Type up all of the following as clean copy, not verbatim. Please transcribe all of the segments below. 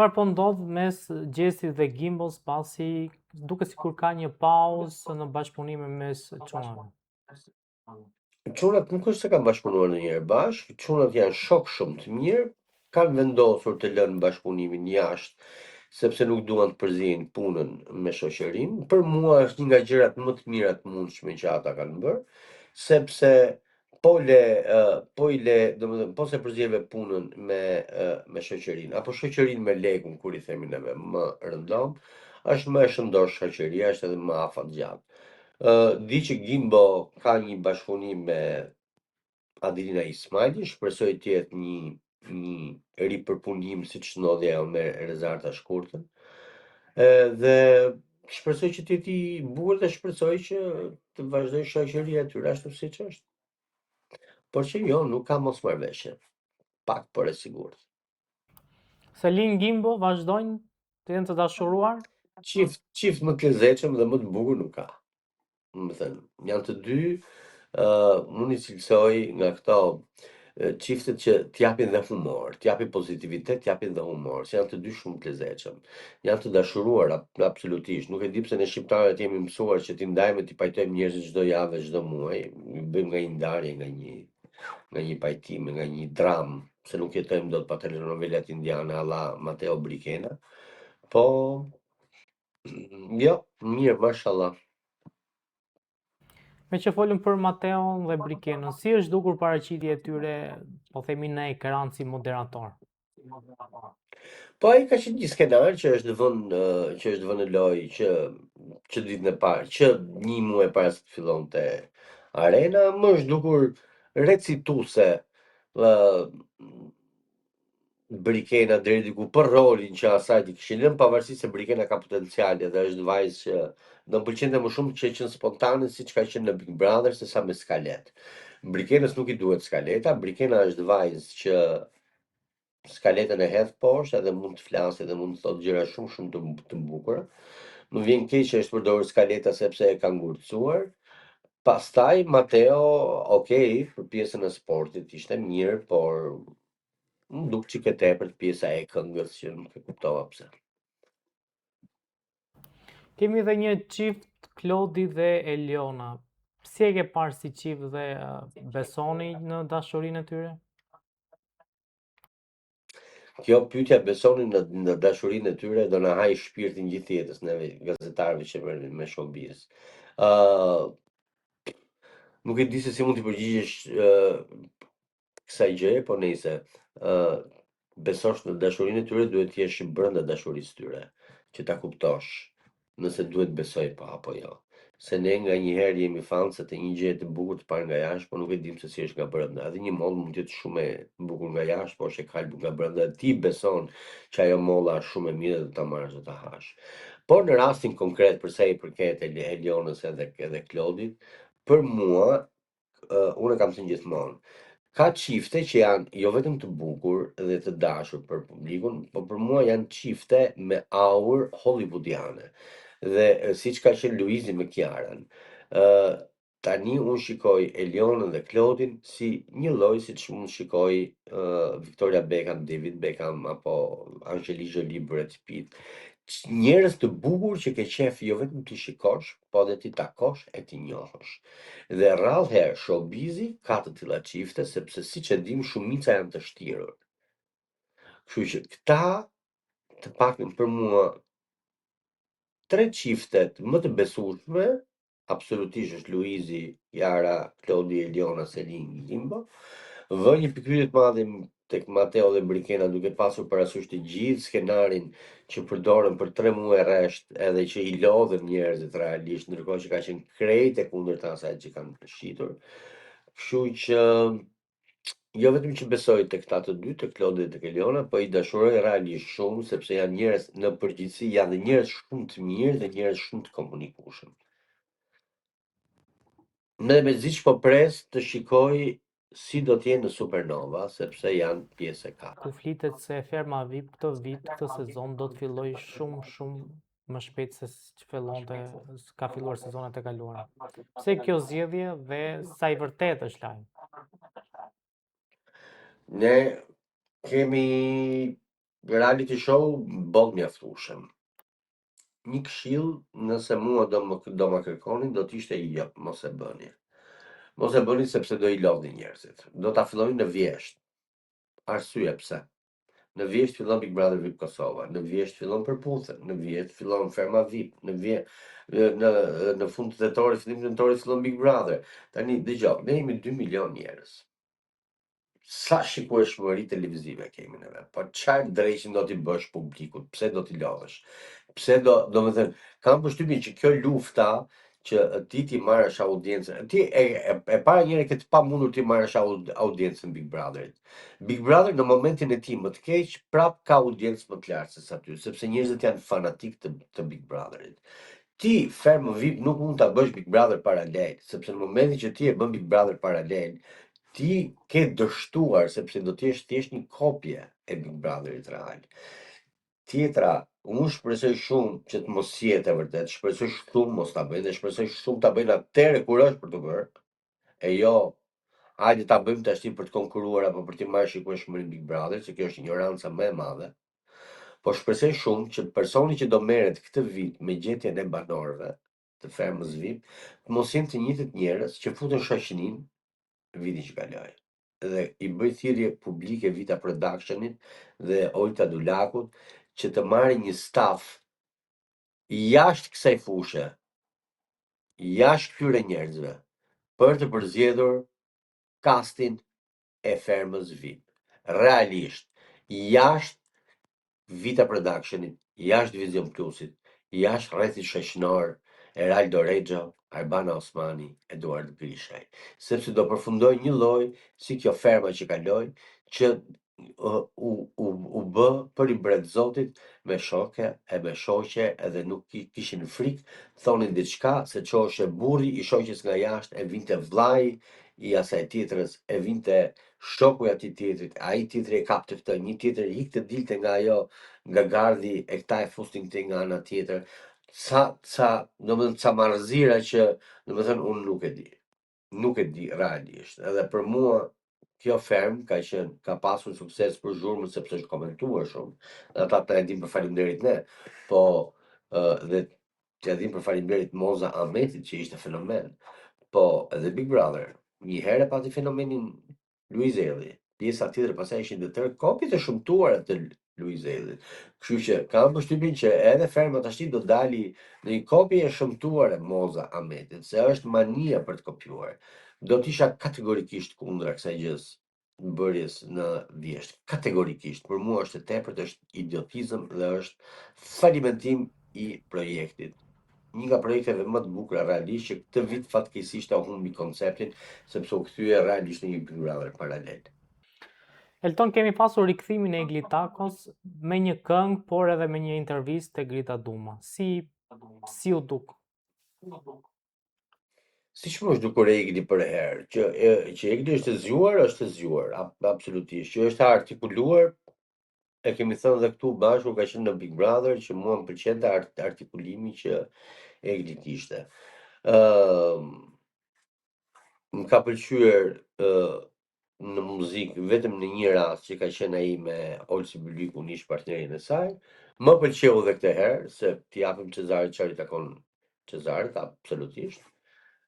çfarë po ndodh mes Gjesit dhe Gimbos pasi duket sikur ka një pauzë në bashkëpunime mes çunave? Çunat nuk është se kanë bashkëpunuar ndonjëherë bashkë, çunat janë shok shumë të mirë, kanë vendosur të lënë bashkëpunimin jashtë, sepse nuk duan të përzihen punën me shoqërinë. Për mua është një nga gjërat më të mira të mundshme që ata kanë bërë, sepse po i le, domethënë po se përziheve punën me shoqërinë, apo shoqërinë me lekun, kur i themi neve më rëndom, është më e shëndor shoqëria, është edhe më afat gjatë. Di që Gimbo ka një bashkëpunim me Adelina Ismaili, shpresoj të jetë një ripërpunim siç ndodhi ajo me Rezarta Shkurtën. Dhe shpresoj që të jetë i bukur dhe shpresoj që të vazhdoj shoqëria e tyre ashtu siç është. Por që jo, nuk ka mosmarrveshje. Pak por e sigurt. Selin Gimbo vazhdojnë të jenë të dashuruar? Qift më të lezetshëm dhe më të bukur nuk ka. Më thënë, janë të dy, unë i cilësoj nga këto çiftet që t'japin dhe humor, t'japin pozitivitet, t'japin dhe humor, se janë të dy shumë të lezetshëm. Janë të dashuruar absolutisht. Nuk e di pse ne shqiptarët jemi mësuar që t'i ndajmë, t'i pajtojmë njerëzit çdo javë, çdo muaj, bëjmë nga një ndarje, nga një pajtim, nga një dram, se nuk jetojmë dot pa telenovelat indiane alla Matteo Brichena. Po jo, mirë, mashallah. Me që folëm për Mateon dhe Brikenën, si është dukur paraqitja e tyre, po themi në ekran si moderator? Po ai ka qenë një skenar që është vënë në lojë që ditën e parë, që një muaj para se të fillonte arena, më është dukur recituese Brikena deri diku për rolin që asaj i kishin lënë, pavarësisht se Brikena ka potenciale dhe është vajzë që do më pëlqente më shumë që qenë spontane siç ka qenë në Big Brother sesa me skalet. Brikenës nuk i duhet skaleta, Brikena është vajzë që skaletën e hedh poshtë edhe mund të flasë edhe mund të thotë gjëra shumë të bukura. Më vjen keq që është përdorur skaleta sepse e ka ngurtësuar. Pastaj Matteo, okay, për pjesën e sportit ishte mirë, por më duk çik e tepërt pjesa e këngës që nuk e kuptova pse. Kemi edhe një çift, Klodi dhe Eliona. Si e ke parë si çift dhe besoni në dashurinë e tyre? Kjo pyetja besoni në dashurinë e tyre do na haj shpirtin gjithë jetës neve gazetarëve që merremi me showbiz. Nuk e di se si mund t'i përgjigjesh kësaj gjëje, po nejse. Besosh në dashurinë e tyre, duhet të jesh brenda dashurisë tyre, që ta kuptosh nëse duhet besoj pa apo jo. Se ne nganjëherë jemi fanse të një gjëje të bukur të parë nga jashtë, po nuk e dim se si është nga brenda. Edhe një mollë mund të jetë shumë e bukur nga jashtë, por është e kalbur nga brenda. Ti beson që ajo molla është shumë e mirë dhe ta marrësh dhe ta hash. Por në rastin konkret për sa i përket Elionës edhe Klodit, për mua, unë kam thënë gjithmonë, ka çifte që janë jo vetëm të bukur dhe të dashur për publikun, por për mua janë çifte me aur hollywoodiane. Dhe siç ka qenë Luizi me Kiarën. Tani unë shikoj Elionën dhe Klodin si një lloj siç unë shikoj Victoria Beckham, David Beckham apo Angelina Jolie, Brad Pitt. Njerëz të bukur që ke qef jo vetëm t'i shikosh, po edhe t'i takosh e t'i njohësh. Dhe rrallë herë showbizi ka të tilla çifte sepse siç e dim shumica janë të shtirur. Kështu që këta të paktën për mua tre çiftet më të besueshme absolutisht është Luizi, Kiara, Klodi, Eliona, Selin, Gimbo. Vë një pikpyetje të madhe tek Matteo dhe Brikena duke pasur parasysh të gjithë skenarin që përdorën për 3 muaj rresht, edhe që i lodhën njerëzit realisht, ndërkohë që ka qenë krejt e kundërta asaj që kanë shitur. Kështu që jo vetëm që besoj tek këta të dy, tek Klodi dhe tek Eliona, po i dashuroj realisht shumë sepse janë njerëz në përgjithësi janë dhe njerëz shumë të mirë dhe njerëz shumë të komunikueshëm. Me ziç po pres të shikoj si do t'jenë në Supernova, sepse janë pjesë e ka. Ku flitet se Ferma VIP këtë vit, këtë sezon do të filloj shumë më shpejt se që fillonte, ka filluar sezonet e kaluara. Pse kjo zgjedhje dhe sa i vërtet është lajm? Ne kemi reality show boll mjaftueshëm. Një këshill, nëse mua do më kërkonin, do t'ishte jo, mos e bëni. Mos e bëni sepse do i lodhni njerëzit. Do ta fillojnë në vjesht. Arsye pse? Në vjesht fillon Big Brother VIP Kosova, në vjesht fillon përputhen, në vjesht fillon Ferma VIP, në fund të dhetorit, fillim të dhetorit fillon Big Brother. Tani dëgjoj, ne jemi 2 milion njerëz. Sa shikueshmëri televizive kemi neve, po çfarë drejtin do t'i bësh publikut, pse do t'i lodhësh? Pse do me thënë, kam përshtypjen që kjo lufta që ti marrësh audiencën, ti e para njëre këtë pa mundur ti marrësh audiencën Big Brotherit. Big Brother në momentin e tij më të keq, prap ka audiencë më të lartë se aty, sepse njerëzit janë fanatik të Big Brotherit. Ti ferm VIP nuk mund ta bësh Big Brother paralel, sepse në momentin që ti e bën Big Brother paralel, ti ke dështuar sepse do të jesh thjesht një kopje e Big Brotherit real. Tjetra, unë shpresoj shumë që të mos jetë e vërtet, shpresoj shumë mos ta bëjnë, dhe shpresoj shumë ta bëjnë atëherë kur është për të bërë. E jo, hajde ta bëjmë tash për të konkuruar apo për të marrë shikueshmërinë Big Brother, se kjo është ignoranca më e madhe. Po shpresoj shumë që personi që do merret këtë vit me gjetjen e banorëve të fermës VIP, mos jenë të njëjtët njerëz që futen shoqëninë vitin që kaloi. Dhe i bëj thirrje publike Vita Productionit dhe Olta Dulakut që të marrin një staf jashtë kësaj fushë, jashtë këtyre njerëzve, për të përzgjedhur castin e fermës VIP. Realisht, jashtë Vita Productionit, jashtë Vision Plusit, jashtë rrethit shoqënor, Eraldo Rexho, Arbana Osmani, Eduard Grishaj. Sepse do përfundoj një lloj si kjo ferma që kaloi, që u bë për i mbret Zotit me shoke e me shoqe edhe nuk kishin frikë, thonin diçka se çoheshe burri i shoqes nga jashtë, e vinte vllai i asaj tjetrës, e vinte shoku i atij tjetrit, ai tjetri e kapte këtë, një tjetër ikte dilte nga ajo, nga gardhi e këta e fustin këtej nga ana tjetër. Domethënë ca marrëzira që domethënë unë nuk e di realisht. Edhe për mua kjo ferm ka pasur sukses për zhurmën sepse është komentuar shumë. Dhe ata ta e din për faleminderit ne, po dhe t'ja din për faleminderit Moza Ahmetit që ishte fenomen. Po edhe Big Brother, një herë pati fenomenin Luiz Elli. Pjesa tjetër pastaj ishin të tërë kopjet e shëmtuara të Luiz Ellit. Kështu që kam përshtypjen që edhe ferma tash do dali në një kopje e shëmtuar e Moza Ahmetit, se është mania për të kopjuar. Do t'isha kategorikisht kundra kësaj gjës bërjes në vjesht. Kategorikisht, për mua është e tepërt, është idiotizëm dhe është falimentim i projektit. Një nga projekteve më të bukura realisht që këtë vit fatkeqësisht u humbi konceptin sepse u kthye realisht në një Big Brother paralel. Elton, kemi pasur rikthimin e Iglitakos me një këngë, por edhe me një intervistë te Grita Duma. Si u duk? Si që më është dukur Egli për herë, që Egli është zgjuar, absolutisht, që është artikuluar, e kemi thënë dhe këtu bashku ka qenë në Big Brother, që mua më pëlqente artikulimi që Egli kishte. Më ka pëlqyer në muzikë vetëm në një rast që ka qenë ai me Olsi Byliku, ish partnerin e saj. Më pëlqeu edhe këtë herë se t'i japim Cezarit çfarë i takon Cezarit, absolutisht.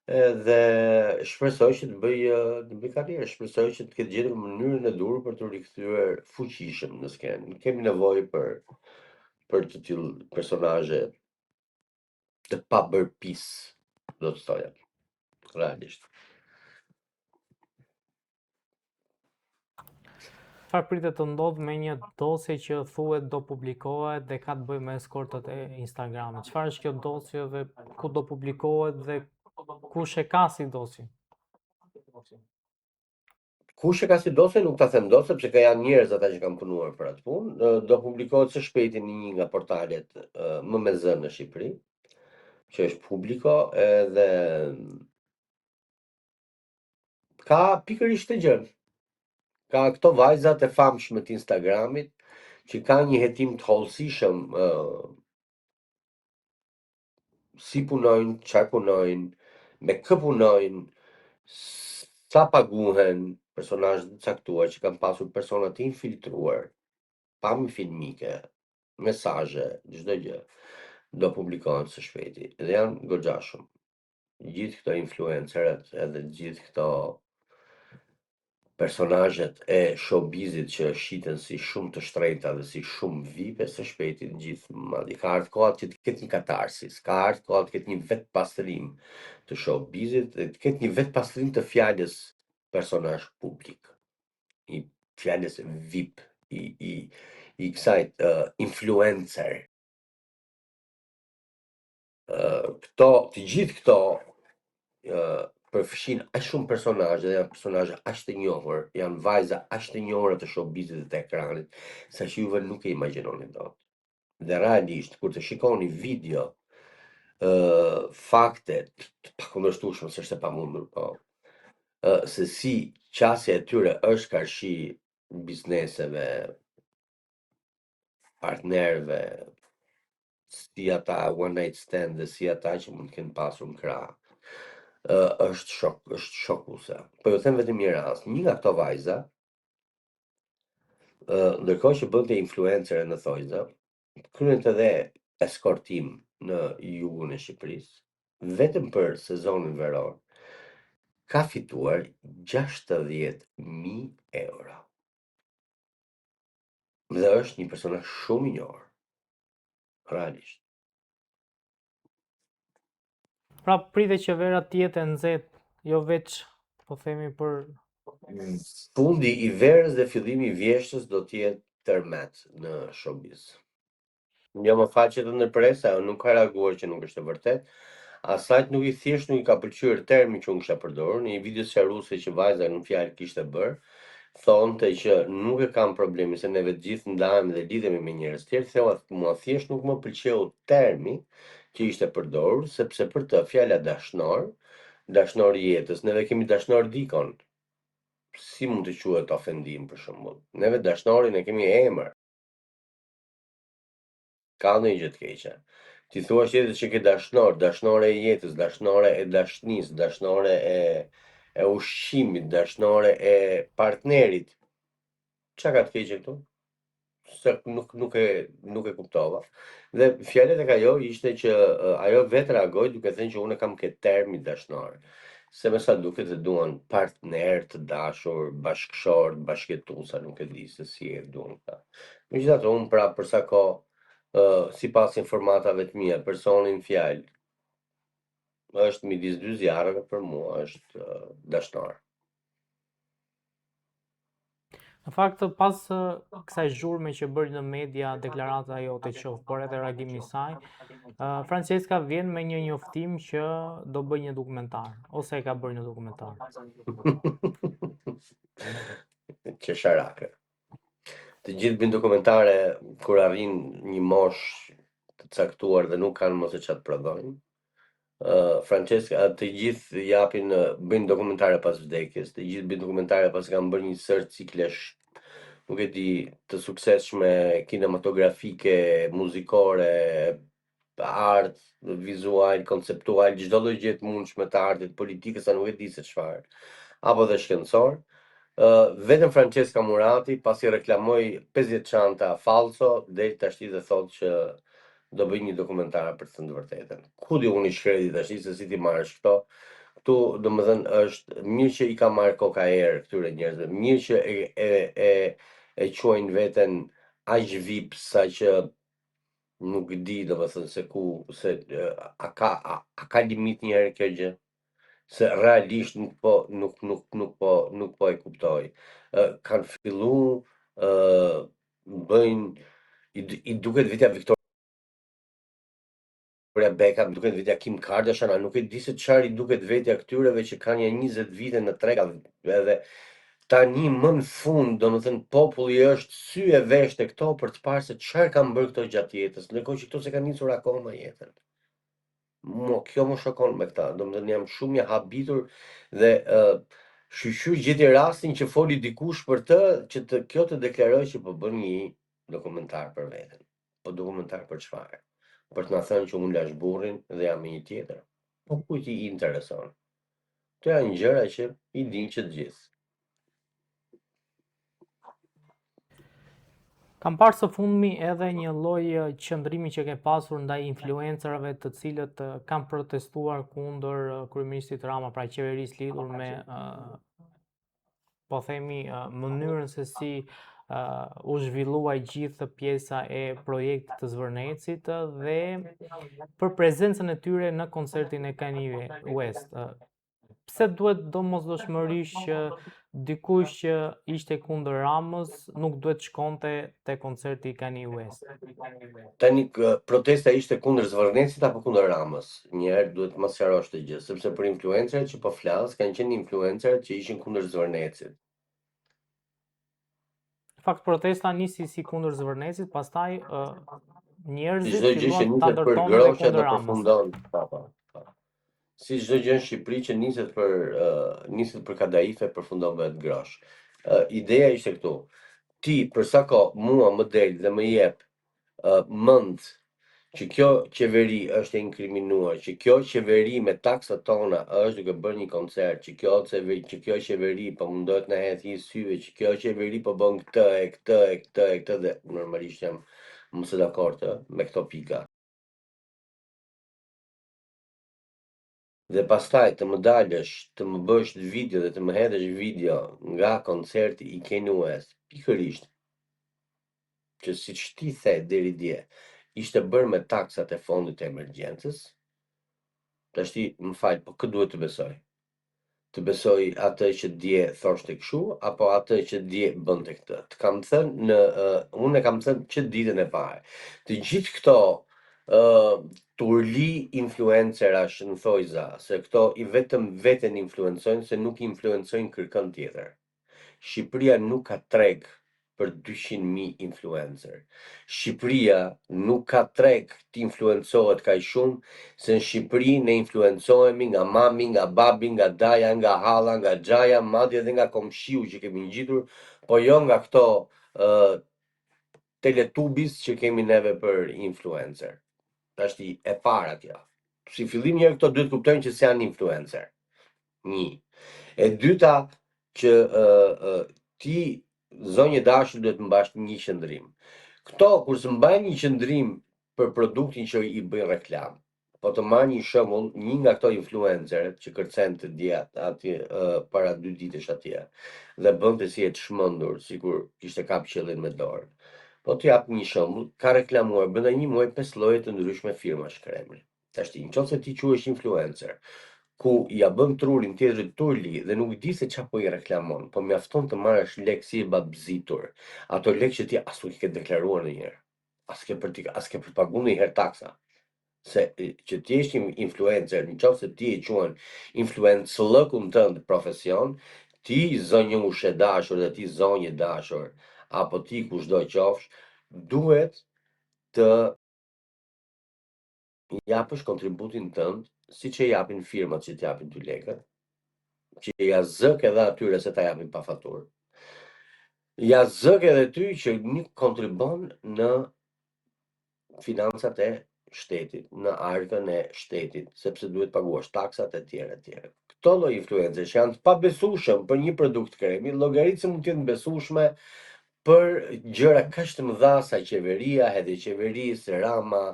Dhe shpresoj që të bëj karrierë, shpresoj që të ketë gjetur mënyrën e dur për të rikthyer fuqishëm në skenë. Kemi nevojë për të tillë personazhe të pabërpis, do të thoja, realisht. Çfarë pritet të ndodh me një dosje që thuhet do publikohet dhe ka të bëjë me eskortët e Instagramit? Çfarë është kjo dosje dhe ku do publikohet dhe kush e ka si dosje? Kush e ka si dosje nuk ta them dot sepse ka janë njerëz ata që kanë punuar për atë punë. Do publikohet së shpejti në një nga portalet më me zë në Shqipëri, që është publiko, edhe ka pikërisht të gjë. Ka këto vajzat e famshme të Instagramit që ka një hetim të hollësishëm si punojnë, çfarë punojnë, me kë punojnë, sa paguhen, personazhe të caktuar që kanë pasur persona të infiltruar pamje filmike, mesazhe, çdo gjë do publikohen së shpejti dhe janë goxha shumë. Gjithë këto influencerët edhe gjithë këto personazhet e showbizit që shiten si shumë të shtrenjta dhe si shumë vipe së shpejti gjithë madje ka ardhur koha që të ketë një katarsis, ka ardhur koha të ketë një vet pastrim të showbizit dhe të ketë një vet pastrim të fjalës personazh publik, i fjalës VIP, i kësaj influencer. Këto, të gjithë këto përfshin aq shumë personazhe dhe janë personazhe aq të njohur, janë vajza aq të njohura të showbizit dhe të ekranit, sa që juve nuk e imagjinoni dot. Dhe realisht, kur të shikoni video, fakte të pakundërshtueshme, s'është e pamundur, po, se si qasja e tyre është karshi bizneseve, partnerëve, si ata one night stand dhe si ata që mund të kenë pasur në krah. Është shokuese. Po ju them vetëm një rast, një nga këto vajza, ndërkohë që bënte influencer në thojza, kryente edhe eskortim në jugun e Shqipërisë, vetëm për sezonin veror, ka fituar 60.000 euro. Dhe është një personazh shumë i njohur. Realisht. Pra pritet që vera të jetë e nxehtë, jo veç po themi për Fundi i verës dhe fillimi i vjeshtës do të jetë tërmet në showbiz. Jo më fal që të ndërpres, ajo nuk ka reaguar që nuk është e vërtet. Asajt nuk i thjesht nuk i ka pëlqyer termi që unë kisha përdorur në një video sqaruese që vajza në fjalë kishte bërë. Thonte që nuk e kam problemi se neve të gjithë ndahemi dhe lidhemi me njerëz tjerë, theu mua thjesht nuk më pëlqeu termi që ishte përdorur, sepse për të fjala dashnor, dashnor i jetës, neve kemi dashnor dikon. Si mund të quhet ofendim për shembull? Neve dashnorin e kemi emër. Ka ndonjë gjë të keqe. Ti thua tjetër që ke dashnor, dashnore e jetës, dashnore e dashnisë, dashnore e ushqimit, dashnore e partnerit. Çka ka të keqe këtu? Se nuk e kuptova. Dhe fjala tek ajo ishte që ajo vetë reagoi duke thënë që unë kam këtë termi dashnor. Se me sa duket e duan partner të dashur, bashkëshort, bashkëtuesa, nuk e di se si e duan këta. Megjithatë unë pra për sa kohë, sipas informatave të mia, personi në fjalë është midis dy zjarreve, për mua është dashnor. në fakt pas kësaj zhurme që bëri në media deklarata jote qoftë, por edhe reagimi i saj, Francesca vjen me një njoftim që do bëj një dokumentar, ose e ka bërë një dokumentar. Qesharake. Të gjithë bëjnë dokumentare kur arrin një moshë të caktuar dhe nuk kanë mos e çat prodhojnë. Francesca, të gjithë japin, bëjnë dokumentare pas vdekjes, të gjithë bëjnë dokumentare pas kanë bërë një sër ciklesh, nuk e di, të suksesshme kinematografike, muzikore, art, vizual, konceptual, çdo lloj gjë të mundshme të artit, politike, sa nuk e di se çfarë, apo dhe shkencor. Vetëm Francesca Murati, pasi reklamoi 50 çanta falso, del tashti dhe thotë që do bëj një dokumentar për të thënë vërtetën. Ku di unë i shkreti tash se si ti marrësh këto? Ktu domethënë është mirë që i ka marrë koka erë këtyre njerëzve, mirë që e quajnë veten aq VIP sa që nuk di domethënë se ku se a ka limit një herë kjo gjë? Se realisht nuk po e kuptoj. Kanë fillu bëjnë i duket vetja Victoria Beckham, duket vetja Kim Kardashian, a nuk e di se çfarë i duket vetja këtyreve që kanë 20 vite në trega edhe tani më në fund, domethënë populli është sy e vesh te këto për të parë se çfarë kanë bërë këto gjatë jetës, ndërkohë që këto se kanë nisur akoma jetën. Kjo më shokon me këta, domethënë jam shumë i habitur dhe shqyr gjeti rastin që foli dikush për të që kjo të deklaroj që po bën një dokumentar për veten. Po dokumentar për çfarë? Për të na thënë që unë lash burrin dhe jam me një tjetër. Po kujt i intereson? Këto janë gjëra që i dinë që të gjithë. Kam parë së fundmi edhe një lloj qëndrimi që ke pasur ndaj influencerëve të cilët kanë protestuar kundër kryeministit Rama, pra qeverisë lidhur me po themi mënyrën se si u zhvilluaj gjithë pjesa e projektit të Zvërnecit dhe për prezencën e tyre në koncertin e Kanye West. Pse duhet domosdoshmërisht që dikush që ishte kundër Ramës nuk duhet shkonte te koncerti i Kanye West? Tani protesta ishte kundër Zvërnecit apo kundër Ramës? Njëherë duhet mos sqarosh të gjë, sepse për influencerët që po flas kanë qenë influencerët që ishin kundër Zvërnecit. Në fakt protesta nisi si kundër Zvërnecit, pastaj Si njerëzit çdo gjë që filluan ta niset për ndërtonin edhe groqja do kundër Ramës. përfundon. Po. Si çdo gjë në Shqipëri që niset për kadaife përfundon vetë grosh. Ideja ishte këtu. Ti për sa kohë mua më del dhe më jep mend që kjo qeveri është e inkriminuar, që kjo qeveri me taksat tona është duke bërë një koncert, që kjo qeveri po mundohet na hedhë një syve, që kjo qeveri po bën këtë dhe normalisht jam mos e dakord me këto pika. Dhe pastaj të më dalësh, të më bësh video dhe të më hedhësh video nga koncerti i Kanye West, pikërisht që siç ti the deri dje, ishte bërë me taksat e fondit të emergjencës. Tashti më fal, po kë duhet të besoj? Të besoj atë që dje thoshte kështu apo atë që dje bënte këtë? Të kam thënë unë e kam thënë që ditën e parë. Të gjithë këto turli influencerash në thojza, se këto i vetëm veten influencojnë, se nuk influencojnë kërkën tjetër. Shqipëria nuk ka treg për 200.000 influencer. Shqipëria nuk ka treg të influencohet kaq shumë, se në Shqipëri ne influencohemi nga mami, nga babi, nga daja, nga halla, nga xhaja, madje edhe nga komshiu që kemi ngjitur, po jo nga këto teletubis që kemi neve për influencer. Tashti e para kjo. Si fillim njërë këto duhet kuptojnë që se janë influencer. Një. E dyta që ti zonjë dashur duhet mbash një qëndrim. Këto kur së mbajnë një qëndrim për produktin që i bëjnë reklam, po të marrë një shembull, një nga këto influencerët që kërcente djathtë atje para 2 ditësh atje dhe bënte si e të shmendur, sikur kishte kap qellin me dorë. Po të jap një shembull, ka reklamuar brenda një muaji 5 lloje të ndryshme firmash kremi. Tashti, nëse ti quhesh influencer, ku ja bën trurin tjetrit turli dhe nuk di se çfarë po i reklamon, po mjafton të marrësh lekë si e babzitur. Ato lekë që ti as nuk i ke deklaruar ndonjëherë. As ke për të paguar ndonjëherë taksa. Se që ti je influencer, nëse ti e quan influencëllëkun tënd profesion, ti zonjë ushë dashur dhe ti zonjë dashur, apo ti kushdo qofsh, duhet të japësh kontributin tënd, siç e japin firmat që t'japin ty lekët, që ja zëk edhe atyre se ta japin pa faturë. Ja zëk edhe ty që nuk kontribon në financat e shtetit, në arkën e shtetit, sepse duhet paguash taksat e tjera e tjera. Këto lloj influencer që janë të pabesueshëm për një produkt kremi, llogaritse mund të jenë besueshme për gjëra kaq të mëdha sa qeveria, edhe qeverisë, Rama,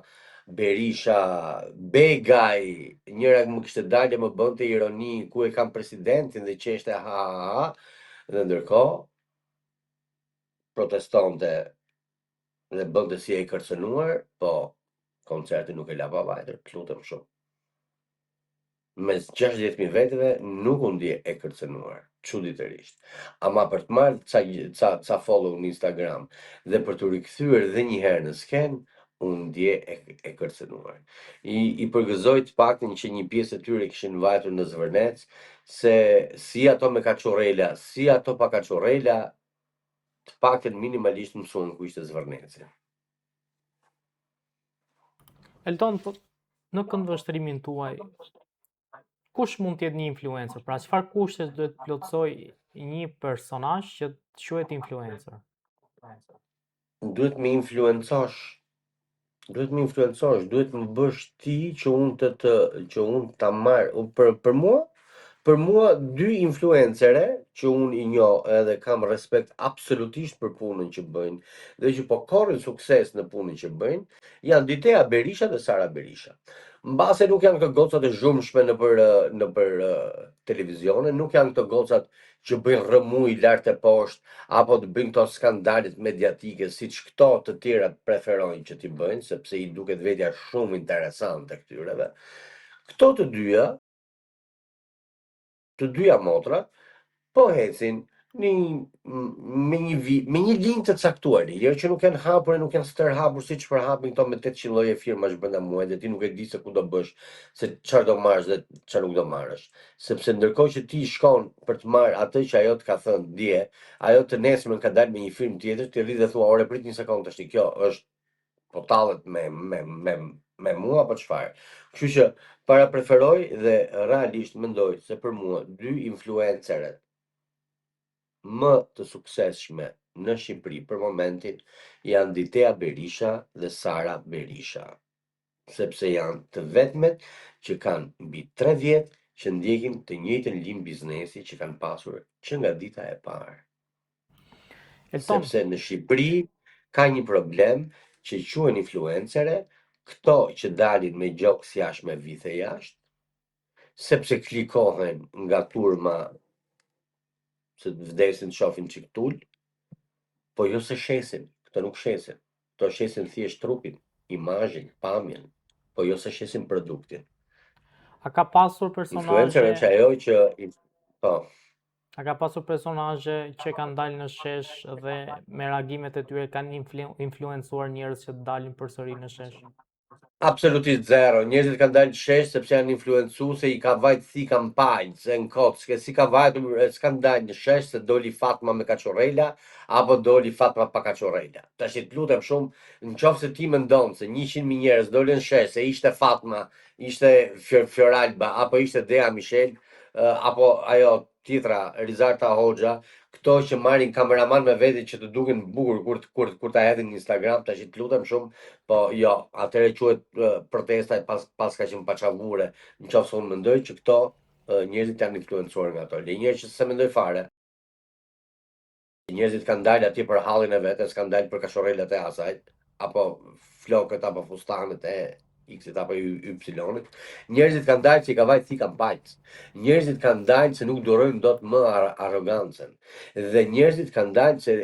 Berisha, Begaj, njëra më kishte dalë më bënte ironi ku e kam presidentin dhe qeshte ha, dhe ndërkohë protestonte dhe bënte si e kërcënuar, po koncerti nuk e la pa vajtër, lutem shumë. Mes 60.000 vetëve nuk u ndje e kërcënuar, çuditërisht. Ama për të marrë ca follow në Instagram dhe për të rikthyer edhe një herë në sken, unë ndje e kërcënuar. I përgëzoj të paktën që një pjesë e tyre kishin vajtur në Zvërnec, se si ato me kaçurrela, si ato pa kaçurrela, të paktën minimalisht mësuan ku ishte Zvërneci. Elton, po në këndvështrimin tuaj, kush mund të jetë një influencer? Pra çfarë kushtesh duhet të plotësoj një personazh që të quhet influencer? Duhet me influencosh, duhet më bësh ti që unë ta marr për mua, Për mua, dy influencere që unë i njoh edhe kam respekt absolutisht për punën që bëjnë dhe që po korrin sukses në punën që bëjnë, janë Ditea Berisha dhe Sara Berisha. Mbase nuk janë këto gocat e zhurmshme nëpër televizione, nuk janë këto gocat që bëjnë rrëmuj lart e poshtë apo të bëjnë këto skandalet mediatike siç këto të tjerat preferojnë që t'i bëjnë, sepse i duket vetja shumë interesante këtyreve. Këto të dyja motra, po ecin me një linjë të caktuar, jo që nuk janë hapur e nuk janë stërhapur siç përhapin këto me 800 lloje firmash brenda muajit dhe ti nuk e di se ku do bësh, se çfarë do marrësh dhe çfarë nuk do marrësh. Sepse ndërkohë që ti shkon për të marrë atë që ajo të ka thënë dje, ajo të nesërmen ka dalë me një film tjetër, ti rri dhe thua, ore prit një sekond tash, kjo është po tallet me mua apo çfarë. Kështu që para preferoj dhe realisht mendoj se për mua dy influenceret më të suksesshme në Shqipëri për momentin janë Ditea Berisha dhe Sara Berisha, sepse janë të vetmet që kanë mbi 3 vjet që ndjekin të njëjtën linjë biznesi që kanë pasur që nga dita e parë. Elton, Sepse në Shqipëri ka një problem që quhen influencere, këto që dalin me gjoks jashtë me vithe jashtë, sepse klikohen nga turma se të vdesin të shohin çiktul, po jo se shesin, këto nuk shesin. Këto shesin thjesht trupin, imazhin, pamjen, po jo se shesin produktin. a ka pasur Influencer personazhe është ajo që po, A ka pasur personazhe që kanë dalë në shesh dhe me reagimet e tyre kanë influencuar njerëz që të dalin përsëri në shesh? absolutisht zero. Njerëzit kanë dalë shesh sepse janë influencuese, i ka vajt si kampanjë, se në kockë, si ka vajtur, s'kan dalë në shesh se doli Fatma me kaçorrela apo doli Fatma pa kaçorrela. Tash të lutem shumë, nëse ti mendon se 100.000 njerëz dolën në shesh se ishte Fatma, ishte Fioralba apo ishte Dea Michel, apo ajo tjetra Rizarta Hoxha, këto që marrin kameraman me vete që të duken bukur kur ta hedhin në Instagram, tash të lutem shumë, po jo, atëherë quhet protesta pas ka qenë paçavure, nëse unë mendoj që këto njerëzit janë influencuar nga ato. Le njerëz që se mendoj fare. Njerëzit kanë dalë atje për hallin e vetes, kanë dalë për kashorrelat e asaj, apo flokët apo fustanet e X-it apo Y-it. Njerëzit kanë dalë që i ka vajt si kampanjës. Njerëzit kanë dalë se nuk durojnë dot më arrogancën. Dhe njerëzit kanë dalë se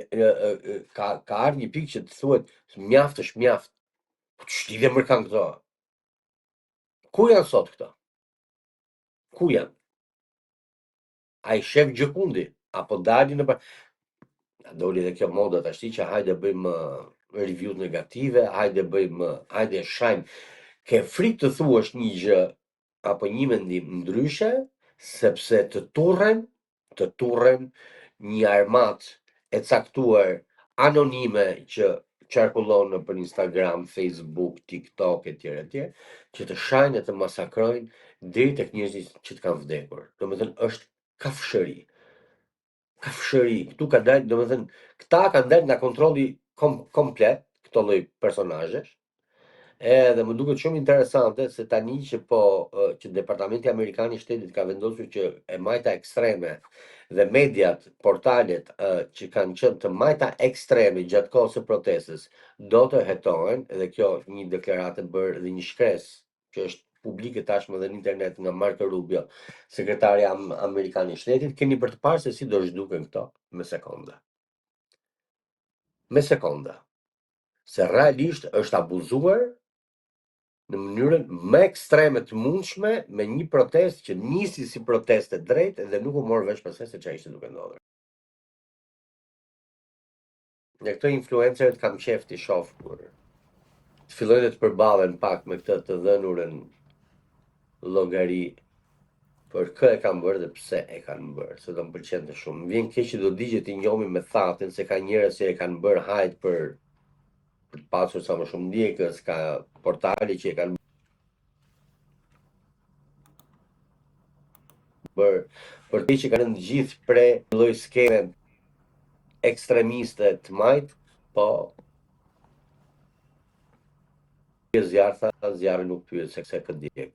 ka ardhur një pikë që të thuhet mjaft është mjaft. Po ç'lidhje më kanë këto? Ku janë sot këto? Ku janë? Ai shef Gjokundi apo dalin në doli dhe kjo moda tash që hajde bëjmë review negative, hajde shajm. Ke frikë të thuash një gjë apo një mendim ndryshe, sepse të turren një armat e caktuar anonime që qarkullon nëpër Instagram, Facebook, TikTok etj, që të shajnë e të masakrojnë deri tek njerëzit që të kanë vdekur. Domethënë është kafshëri. Kafshëri, këtu ka dalë, domethënë, këta kanë dalë nga kontrolli komplet, këto lloj personazhesh. Edhe më duket shumë interesante se tani që që Departamenti Amerikan i Shtetit ka vendosur që e majta ekstreme dhe mediat, portalet që kanë qenë të majta ekstreme gjatë kohës së protestës do të hetohen, dhe kjo një deklaratë bërë dhe një shkresë që është publike tashmë dhe në internet nga Marco Rubio, sekretari Amerikan i Shtetit, keni për të parë se si do zhduken këto me sekonda. Me sekonda. Se realisht është abuzuar në mënyrën më ekstreme të mundshme me një protestë që nisi si protestë drejtë dhe nuk u mor vesh pastaj se çfarë ishte duke ndodhur. Në këto influencerët kam qef t'i shoh kur të fillojnë të përballen pak me këtë të dhënurën llogari për kë e kanë bërë dhe pse e kanë bërë, se do më pëlqente shumë. Më vjen keq që do digjet i njohim me thatën se ka njerëz që e kanë bërë hajt për të pasur sa më shumë ndjekës, ka portale që e kanë bërë për të që kanë të gjithë pre lloj skeme ekstremiste të majt, po zjarri nuk pyet se këtë djeg.